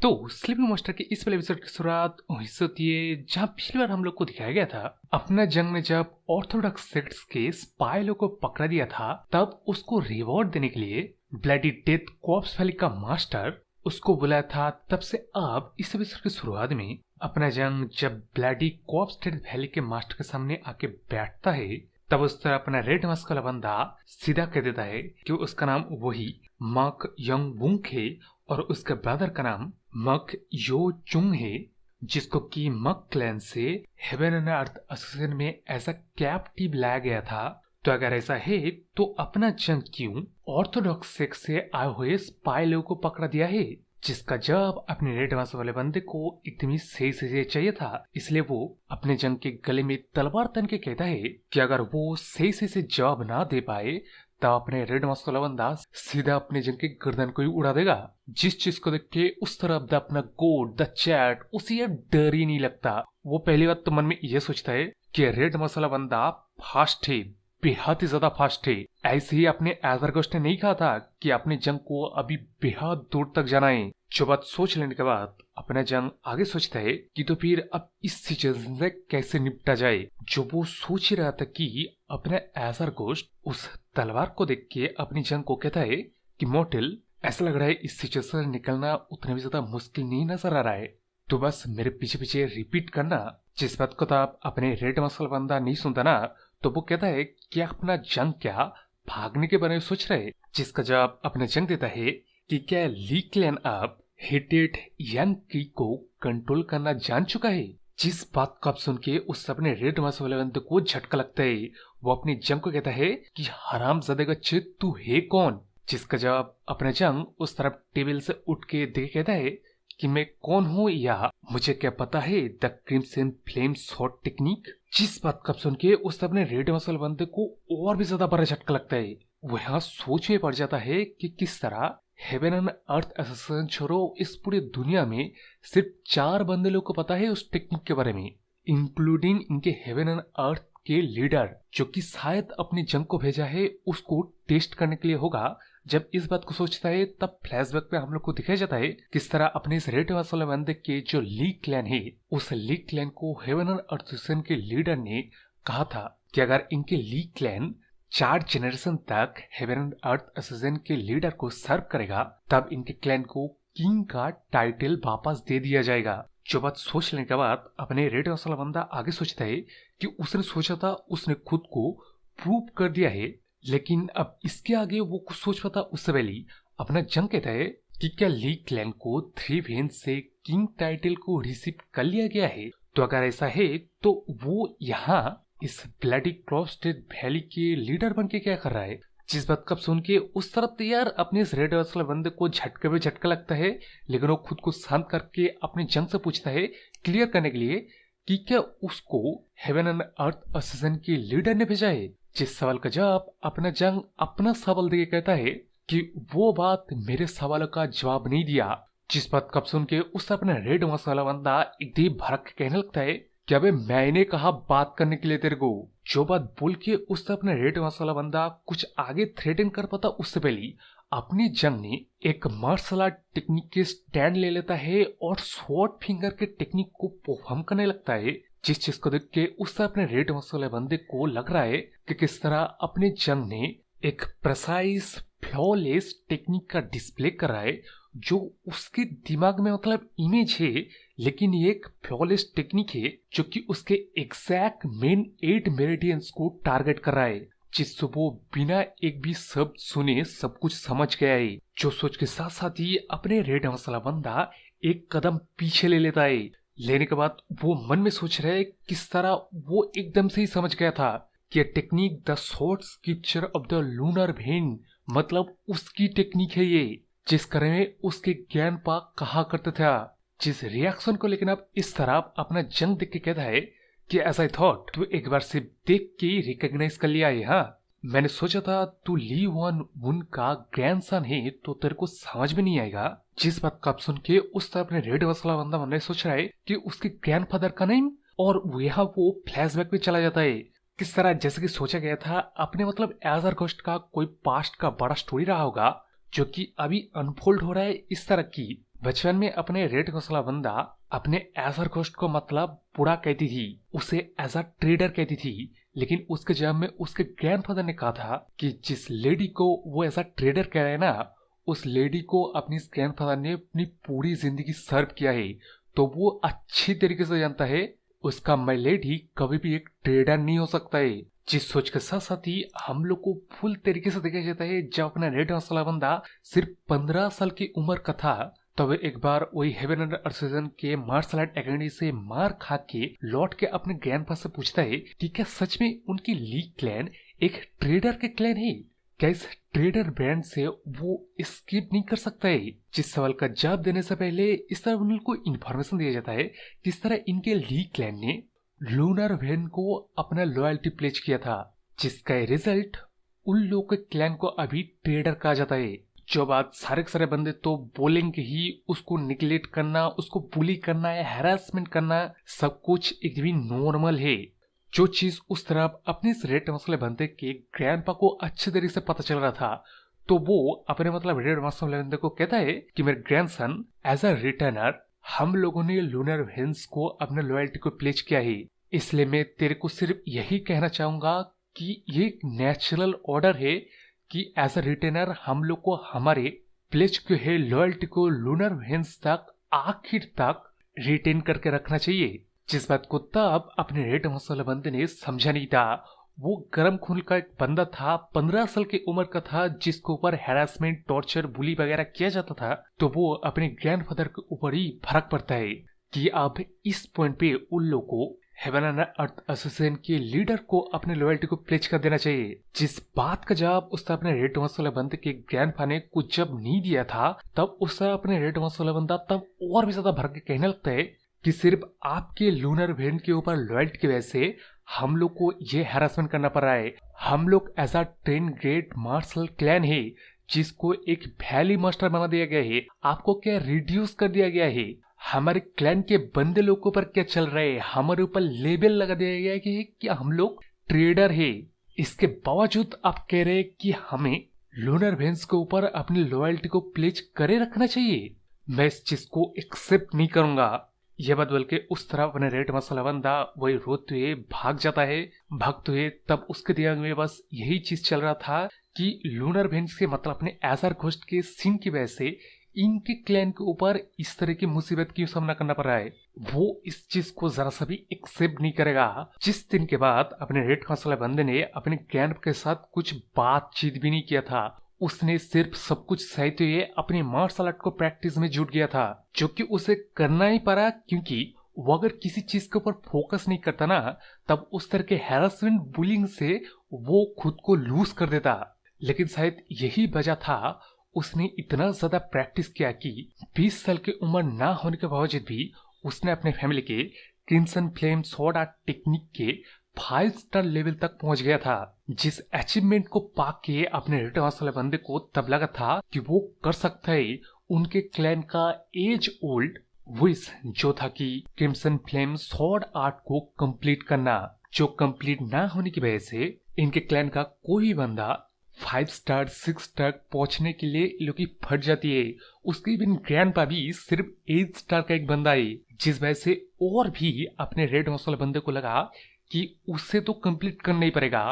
तो sleeping master के इस वाले एपिसोड की शुरुआत वहीं से होती है जहां पिछली बार हम लोग को दिखाया गया था अपना जंग ने जब ऑर्थोडॉक्स सेक्ट्स के स्पाई लोग को पकड़ा दिया था, तब उसको रिवॉर्ड देने के लिए ब्लडी डेथ कॉर्प्स वैली का मास्टर उसको बुलाया था। तब से अब इस एपिसोड की शुरुआत में अपना जंग जब ब्लडी कॉर्प्स डेथ वैली के मास्टर के सामने आके बैठता है, तब उस तरह अपना रेड मास्क वाला बंदा सीधा कह देता है कि उसका नाम वही मक यंग वुंग है और उसके ब्रदर का नाम मक यो चुंग है, जिसको कि मक क्लैन से हेवन एंड अर्थ एसोसिएशन में एज अ कैप्टिव लाया गया था। तो अगर ऐसा है तो अपना जंग क्यों ऑर्थोडॉक्स सेक्ट से आए हुए स्पाई लोगों को पकड़ा दिया है, जिसका जवाब अपने रेड मास्क वाले बंदे को एकदम ही सही से चाहिए था। इसलिए वो अपने जंग के गले में तलवार तन के कहता है कि अगर वो सही से जवाब ना दे पाए तब अपने रेड मास्क वाला बंदा सीधा अपने जंग के गर्दन को ही उड़ा देगा। जिस चीज को देख के उस तरफ अपना गोड द चैट उसे ये डर ही नहीं लगता। वो पहली बात तो मन में ये सोचता है कि रेड मास्क वाला बंदा फास्ट है, बेहद ही ज्यादा फास्ट है। ऐसे ही अपने एजरगोस्ट ने नहीं कहा था कि अपने जंग को अभी बेहद दूर तक जाना है। जो बात सोच लेने के बाद अपना जंग आगे सोचता है कि तो फिर अब इस सिचुएशन से कैसे निपटा जाए। जो वो सोच ही रहा था कि अपना एजरगोस्ट उस तलवार को देख के अपनी जंग को कहता है कि मोर्टल, ऐसा लग रहा है इस सिचुएशन से निकलना उतना भी ज्यादा मुश्किल नहीं नजर आ रहा है, तो बस मेरे पीछे पीछे रिपीट करना। जिस बात को तो आप अपने रेड मसल बंदा नहीं सुनता ना, तो वो कहता है कि अपना जंग क्या भागने के बारे में सोच रहे, जिसका जवाब अपना जंग देता है कि क्या ली क्लैन अब हेटेड यंग की को कंट्रोल करना जान चुका है। जिस बात को आप सुन के उस अपने रेड मसल वाले बंदे को झटका लगता है। वो अपनी जंग को कहता है कि हरामजादे बच्चे तू है कौन, जिसका जवाब अपना जंग उस तरफ टेबल से उठ के देख कहता है कि मैं कौन हूँ या मुझे क्या पता है the crimson flame shot technique. जिस बात को सुन के उस अपने रेड मसल बंदे को और भी ज्यादा बड़ा झटका लगता है। वो यहाँ सोच में पड़ जाता है कि किस तरह हेवन एंड अर्थ एसोसिएशन छोड़ो इस पूरी दुनिया में सिर्फ 4 बंदे लोग को पता है उस टेक्निक के बारे में, इंक्लूडिंग इनके हेवन एंड अर्थ के लीडर, जो कि शायद अपनी जंग को भेजा है उसको टेस्ट करने के लिए होगा। जब इस बात को सोचता है तब फ्लैशबैक पे हम लोग को दिखाया जाता है किस तरह अपने इस रेड वाले बंदे के जो लीग क्लैन है, उस लीग क्लैन को हेवन एंड अर्थ एसोसिएशन के लीडर ने कहा था कि अगर इनके लीग क्लैन 4 जनरेशन तक हेवन एंड अर्थ एसोसिएशन के लीडर को सर्व करेगा तब इनके क्लैन को किंग का टाइटल वापस दे दिया जाएगा। जो बात सोच लेने के बाद अपने रेड वाला बंदा आगे सोचता है कि उसने सोचा था उसने खुद को प्रूव कर दिया है, लेकिन अब इसके आगे वो कुछ सोच पाता उससे पहले अपना जंग कहता है कि क्या लीग क्लैन को 3 वेन से किंग टाइटल को रिसीव कर लिया गया है। तो अगर ऐसा है तो वो यहाँ इस ब्लडी क्रॉस डेथ वैली के लीडर बन के क्या कर रहा है। जिस बात का सुन के उस तरफ तो यार अपने इस रेड वाले बंदे को झटके पे झटका लगता है, लेकिन वो खुद को शांत करके अपने जंग से पूछता है क्लियर करने के लिए कि क्या उसको हेवन एंड अर्थ एसोसिएशन के लीडर ने भेजा है। जिस सवाल का जवाब अपना जंग अपना सवाल देके कहता है कि वो बात मेरे सवालों का जवाब नहीं दिया। जिस बात का सुन के उस अपना रेड वाला बंदा एकदम भड़क के कहने लगता है कि अबे मैंने कहा बात करने के लिए तेरे को। जो बात बोल के उस अपने रेड वाला बंदा कुछ आगे थ्रेटन कर पाता उससे पहले अपनी जंग ने एक मार्शल आर्ट टेक्निक के स्टैंड ले लेता है और शॉर्ट फिंगर के टेक्निक को परफॉर्म करने लगता है। जिस चीज को देख के उससे अपने रेड वाले बंदे को लग रहा है कि किस तरह अपने जंग ने एक प्रेसाइज फ्लॉलेस टेक्निक का डिस्प्ले कर रहा है, जो उसके दिमाग में मतलब इमेज है, लेकिन ये एक फ्लॉलेस टेक्निक है जो कि उसके एग्जैक्ट मेन 8 मेरिडियंस को टारगेट कर रहा है, जिससे वो बिना एक भी शब्द सुने सब कुछ समझ गया है। जो सोच के साथ साथ ही अपने रेड वाला बंदा एक कदम पीछे ले लेता है। लेने के बाद वो मन में सोच रहा है किस तरह वो एकदम से ही समझ गया था कि यह technique the short scripture of the lunar when, मतलब उसकी टेक्निक है ये, जिस करे में उसके ज्ञान पाक कहा करते थे। जिस रिएक्शन को लेकिन अब इस तरह अपना जंग देख के कहता है कि एज आई थॉट तू एक बार से देख के रिकॉग्नाइज कर लिया है। हाँ, मैंने सोचा था तू ली वन वुन का ग्रैंडसन है तो तेरे को समझ में नहीं आएगा। जिस बात का सुन के उस तरह अपने रेड वाला बंदा मन में सोच रहा है कि उसके ग्रैंडफादर का नेम, और यहाँ वो फ्लैशबैक में चला जाता है किस तरह जैसे कि सोचा गया था अपने मतलब एजरगोस्ट का कोई पास्ट का बड़ा स्टोरी रहा होगा जो कि अभी अनफोल्ड हो रहा है इस तरह की बचपन में अपने रेड मसाला बंदा अपने एजर घोस्ट को मतलब बुरा कहती थी, उसे एज अ ट्रेडर कहती थी। लेकिन उसके जवाब में उसके ग्रैंडफादर ने कहा था कि जिस लेडी को वो एज अ ट्रेडर कह रहे हैं ना, उस लेडी को अपनी ग्रैंडफादर ने अपनी पूरी जिंदगी सर्व किया है, तो वो अच्छी तरीके से जानता है उसका माय लेडी कभी भी एक ट्रेडर नहीं हो सकता है। जिस सोच के साथ साथ ही हम लोग को फुल तरीके से देखा जाता है, जब अपना रेड मसाला बंदा सिर्फ 15 साल की उम्र का था, तब एक बार वही हेवन एंड अर्थ सीजन के मार्शल आर्ट एकेडमी से मार खा के लौट के अपने ग्रैंडपा से पूछता है कि क्या सच में उनकी ली क्लैन एक ट्रेडर के क्लैन है, क्या इस ट्रेडर ब्रांड से वो स्किप नहीं कर सकता है। जिस सवाल का जवाब देने से पहले इस तरह उनको इन्फॉर्मेशन दिया जाता है किस तरह इनके ली क्लैन ने लूनर वेन को अपना लॉयल्टी प्लेज किया था, जिसका रिजल्ट उन लोगों के क्लैन को अभी ट्रेडर कहा जाता है। जो बात सारे के सारे बंदे तो बोलेंगे ही, उसको निगलेक्ट करना, उसको बुली करना है, हैरासमेंट करना, सब कुछ एकदम नॉर्मल है। जो चीज उस तरफ अपने इस रेड मसले बंदे के ग्रैंडपा को अच्छे तरीके से पता चल रहा था, तो वो अपने मतलब रेड मसले बंदे को कहता है कि मेरे ग्रैंडसन, एज अ रिटर्नर हम लोगों ने लूनर वेन्स को अपने लॉयल्टी को प्लेज किया है, इसलिए मैं तेरे को सिर्फ यही कहना चाहूंगा कि ये एक नेचुरल ऑर्डर है कि एज अ रिटेनर हम लोग को हमारे प्लेज के है लॉयल्टी को लूनर वेन्स तक आखिर तक रिटेन करके रखना चाहिए। जिस बात को तब अपने रेड मसाला बंदे ने समझा नहीं था। वो गर्म खून का एक बंदा था, 15 साल की उम्र का था, जिसके ऊपर हैरासमेंट, टॉर्चर, बुली वगैरह किया जाता था, तो वो अपने ग्रैंडफादर के ऊपर ही फर्क पड़ता है कि अब इस पॉइंट पे उन लोगों को हेवन एंड अर्थ एसोसिएशन के लीडर को अपने लॉयल्टी को प्लेज कर देना चाहिए। जिस बात का जवाब उसने अपने रेड मसाला बंदे के ग्रैंडपा ने कुछ जब नहीं दिया था, तब उससे अपने रेड मसाला बंदा तब और भी ज्यादा भर के कहने लगता है कि सिर्फ आपके लूनर वेन के ऊपर लॉयल्टी की वजह से हम लोग को ये हैरासमेंट करना पड़ रहा है। हम लोग as a 10 great marshal clan है, जिसको एक वैली मास्टर बना दिया गया है, आपको क्या रिड्यूस कर दिया गया है। हमारे क्लैन के बंदे लोगों पर क्या चल रहा है, हमारे ऊपर लेबल लगा दिया गया है कि हम लोग ट्रेडर है। इसके बावजूद आप कह रहे हैं कि हमें लूनर वेन्स के ऊपर अपनी लॉयल्टी को प्लेज करे रखना चाहिए। मैं इस चीज को एक्सेप्ट नहीं करूंगा। यह बात बोल के उस तरफ अपने रेड मसाला बंदा वही रोते हुए भाग जाता है। भागते हुए तब उसके दिमाग में बस यही चीज चल रहा था कि लूनर वेन्स के मतलब अपने एजर घोस्ट के सीन की वजह से इनके क्लैन के ऊपर इस तरह की मुसीबत की सामना करना पड़ रहा है। वो इस चीज को जरा सा भी एक्सेप्ट नहीं करेगा। जिस दिन के बाद अपने रेड मसाला बंदे ने अपने क्लैन के साथ कुछ बातचीत भी नहीं किया था, उसने सिर्फ सब कुछ सहते हुए अपने मार्शल आर्ट को प्रैक्टिस में जुट गया था, जो कि उसे करना ही पड़ा, क्योंकि वो अगर किसी चीज के ऊपर फोकस नहीं करता ना, तब उस तरह के हैरासमेंट, बुलिंग से वो खुद को लूज कर देता। लेकिन शायद यही वजह था उसने इतना ज्यादा प्रैक्टिस किया कि 20 साल की उम्र ना होने के बावजूद भी उसने अपने फैमिली के crimson flame sword art technique के 5 स्टार लेवल तक पहुंच गया था। जिस अचीवमेंट को पाके अपने रेड मसाला बंदे को तब लगा था कि वो कर सकता है उनके क्लैन का एज ओल्ड विश, जो था कि क्रिम्सन फ्लेम स्वॉर्ड आर्ट को कंप्लीट करना, जो कंप्लीट ना होने की वजह से इनके क्लैन का कोई बंदा 5 स्टार 6 स्टार पहुंचने के लिए लोग की फट जाती है। उसकी बिन ग्रैंडपा भी सिर्फ 8 स्टार का एक बंदा है, जिस वजह से और भी अपने रेड मसाला बंदे को लगा कि उससे तो कंप्लीट करना ही पड़ेगा।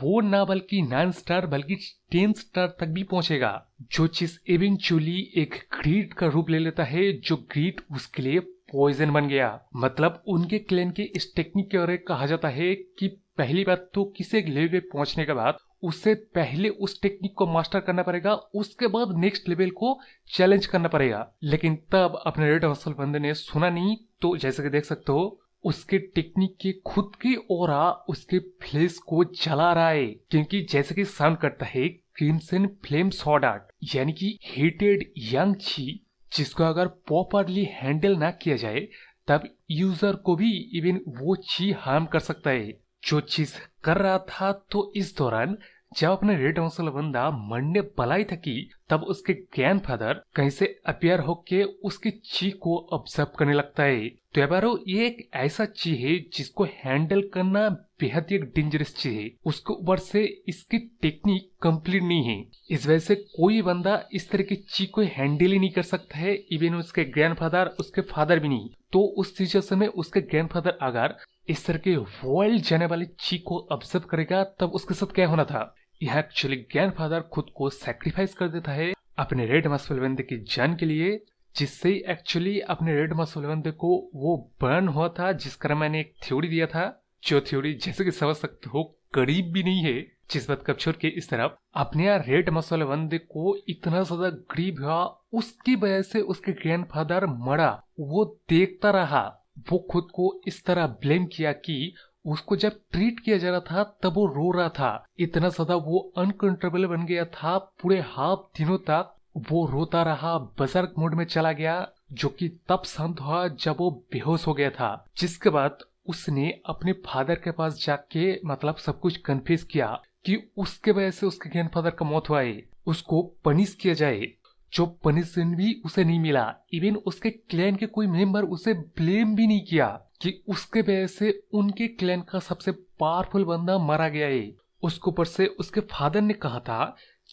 वो ना बल्कि 9 स्टार बल्कि 10 स्टार तक भी पहुंचेगा, जो चीज इवेंचुअली एक ग्रीड का रूप ले लेता है, जो ग्रीड उसके लिए पॉइजन बन गया। मतलब उनके क्लैन के इस टेक्निक के बारे में कहा जाता है कि पहली बात तो किसी एक लेवल पे पहुंचने के बाद उससे पहले उस टेक्निक को मास्टर करना पड़ेगा, उसके बाद नेक्स्ट लेवल को चैलेंज करना पड़ेगा। लेकिन तब अपने रेड मसल बंदे ने सुना नहीं, तो जैसे कि देख सकते हो उसके टेक्निक के खुद की ओरा उसके फ्लेश को जला रहा है, क्योंकि जैसे कि साउंड करता है क्रिम्सन फ्लेम स्वॉर्ड आर्ट, यानी कि हीटेड यंग ची, जिसको अगर प्रॉपरली हैंडल ना किया जाए तब यूजर को भी इवन वो ची हार्म कर सकता है, जो चीज कर रहा था। तो इस दौरान जब अपने रेड मसाला बंदा मरने बलाई था कि तब उसके ग्रैंडफादर कहीं से अपीयर होके उसकी ची को ऑब्जर्व करने लगता है। तो यारो ये एक ऐसा ची है जिसको हैंडल करना बेहद ही डेंजरस ची है। उसके ऊपर से इसकी टेक्निक कंप्लीट नहीं है। इस वजह से कोई बंदा इस तरह की ची को हैंडल ही नहीं कर सकता है, इवन उसके ग्रैंडफादर, उसके फादर भी नहीं। तो उस सिचुएशन में उसके ग्रैंडफादर अगर इस तरह के वर्ल्ड जाने वाली ची को ऑब्जर्व करेगा तब उसके साथ क्या होना था। यह एक्चुअली ग्रैंडफादर खुद को सैक्रिफाइस कर देता है अपने रेड मसल बंदे की जान के लिए, जिससे एक्चुअली अपने रेड मसल बंदे को वो बर्न हुआ था, जिसका मैंने एक थ्योरी दिया था, जो थ्योरी जैसे कि समझ सकते हो करीब भी नहीं है जिस बात का छोड़ के इस तरफ अपने यहाँ रेड मसल बंदे को इतना ज्यादा गरीब हुआ, उसकी वजह से उसके ग्रैंडफादर मरा। वो देखता रहा, वो खुद को इस तरह ब्लेम किया कि उसको जब ट्रीट किया जा रहा था तब वो रो रहा था। इतना ज्यादा वो अनकंट्रोलेबल बन गया था, पूरे हाफ दिनों तक वो रोता रहा, बजर्क मोड में चला गया, जो कि तब शांत हुआ जब वो बेहोश हो गया था। जिसके बाद उसने अपने फादर के पास जाके मतलब सब कुछ कन्फेस किया कि उसके वजह से उसके ग्रैंडफादर का मौत हुआ है, उसको पनिश किया जाए। जो पनिशमेंट भी उसे नहीं मिला, इवन उसके क्लैन के कोई मेंबर उसे ब्लेम भी नहीं किया कि उसके वजह से उनके क्लैन का सबसे पावरफुल बंदा मारा गया है। उसके ऊपर से उसके फादर ने कहा था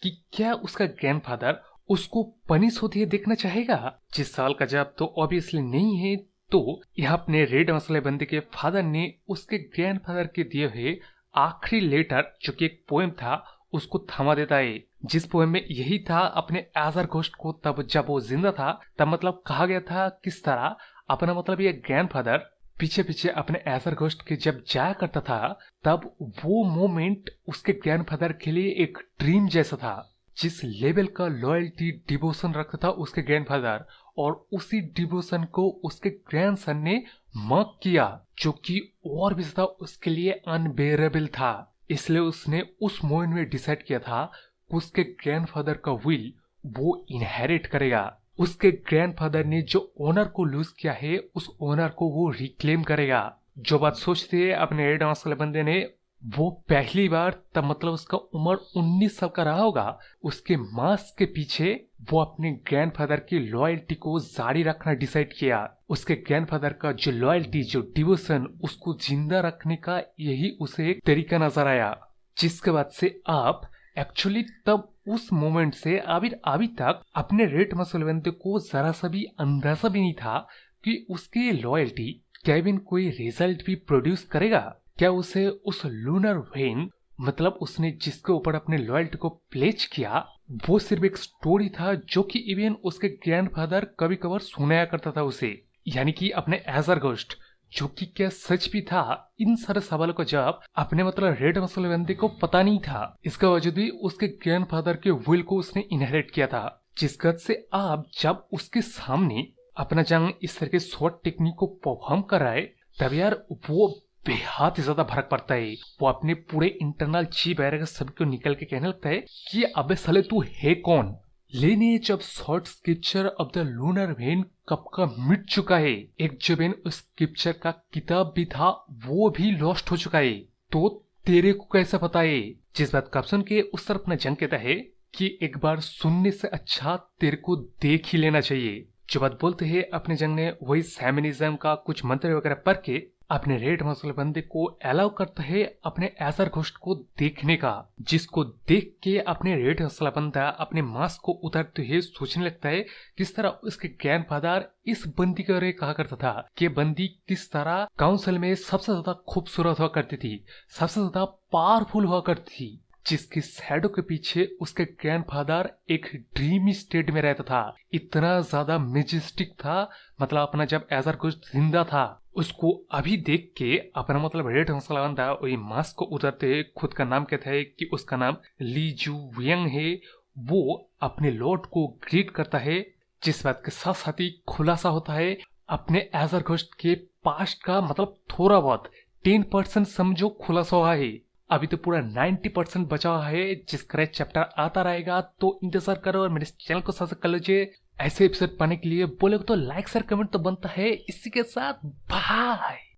कि क्या उसका ग्रैंडफादर उसको पनिश होती है देखना चाहेगा। जिस साल का जब तो ऑब्वियसली नहीं है। तो यहाँ अपने रेड मसले बंदे के फादर ने उसके ग्रैंडफादर के दिए हुए आखिरी लेटर, जो कि एक पोएम था, उसको थमा देता है। जिस पोएम में यही था अपने एजर घोस्ट को तब जब वो जिंदा था तब मतलब कहा गया था किस तरह अपना मतलब ये ग्रैंडफादर पीछे पीछे अपने एजर घोस्ट के जब जाया करता था तब वो मोमेंट उसके ग्रैंडफादर के लिए एक ड्रीम जैसा था। जिस लेवल का लॉयल्टी डिवोशन रखता था उसके ग्रैंडफादर, और उसी डिवोशन को उसके ग्रैंडसन ने मार्क किया, जो कि और भी ज्यादा उसके लिए अनबेरेबल था। इसलिए उसने उस मोमेंट में डिसाइड किया था कि उसके ग्रैंडफादर का विल वो इनहेरिट करेगा। उसके ग्रैंडफादर ने जो ओनर को लूज किया है उस ओनर को वो रिक्लेम करेगा। जो बात सोचते हैं अपने रेड मसल बंदे ने, वो पहली बार तब मतलब उसका उम्र 19 साल का रहा होगा, उसके मास्क के पीछे वो अपने ग्रैंडफादर की लॉयल्टी को जारी रखना डिसाइड किया। उसके ग्रैंडफादर का जो लॉयल्टी, जो डिवोशन, उसको जिंदा रखने का यही उसे एक तरीका नजर आया। जिसके बाद से आप एक्चुअली तब उस मोमेंट से अभी तक अपने रेड मसल बंदे को जरा सा भी अंदाजा भी नहीं था कि उसकी लॉयल्टी क्या इवन कोई रिजल्ट भी प्रोड्यूस करेगा। क्या उसे उस लूनर वेन मतलब उसने जिसके ऊपर अपने लॉयल्टी को प्लेज किया वो सिर्फ एक स्टोरी था, जो कि इवन उसके ग्रैंडफादर कभी कभार सुनाया करता था उसे, यानी कि अपने एजर घोस्ट, जो कि क्या सच भी था। इन सारे सवालों का जवाब अपने मतलब रेड मसल बंदे को पता नहीं था। इसका वजूद भी उसके ग्रैंडफादर के विल को उसने इनहेरिट किया था। जिस गत से आप जब उसके सामने अपना जंग इस तरह के शॉर्ट टेक्निक को परफॉर्म कर रहा है तब यार वो बेहद ही ज्यादा फर्क पड़ता है। वो अपने पूरे इंटरनल ची वगैरह सबको निकल के कहने लगता है कि अबे साले तू है कौन। Lineage of short scripture of the lunar when कब का मिट चुका है। एक जो वेन उस स्क्रिप्चर का किताब भी था वो भी लॉस्ट हो चुका है, तो तेरे को कैसा पता है। जिस बात का सुन के उस तरफ अपना जंग कहता है कि एक बार सुनने से अच्छा तेरे को देख ही लेना चाहिए। जो बात बोलते हैं अपने जंग ने वही सैमनिज्म का कुछ मंत्र वगैरह पढ़ के अपने रेड मसल बंदे को अलाउ करता है अपने एजर घोस्ट को देखने का, जिसको देख के अपने रेड मसल बंदा अपने मास्क को उतारते हुए सोचने लगता है किस तरह उसके ग्रैंडफादर इस बंदी के बारे कहा करता था कि बंदी किस तरह काउंसिल में सबसे ज्यादा खूबसूरत हुआ करती थी, सबसे ज्यादा पावरफुल हुआ करती थी, जिसकी शैडो के पीछे उसके ग्रैंडफादर एक ड्रीमी स्टेट में रहता था। इतना ज्यादा मेजेस्टिक था, मतलब अपना जब एजर घोस्ट जिंदा था उसको अभी देख के अपना मतलब रेड मसला बंदा वही मास्क को उतारते खुद का नाम कहता है कि उसका नाम ली जू वियंग है। वो अपने लॉर्ड को ग्रीट करता है, जिस बात के साथ साथ ही खुलासा होता है अपने एजर घोस्ट के पास्ट का, मतलब थोड़ा बहुत 10% समझो खुलासा हुआ है। अभी तो पूरा 90% बचा हुआ है, जिसका चैप्टर आता रहेगा, तो इंतजार करो और मेरे चैनल को सब्सक्राइब कर लीजिए। ऐसे एपिसोड पाने के लिए बोले तो लाइक शेयर कमेंट तो बनता है। इसी के साथ बाय।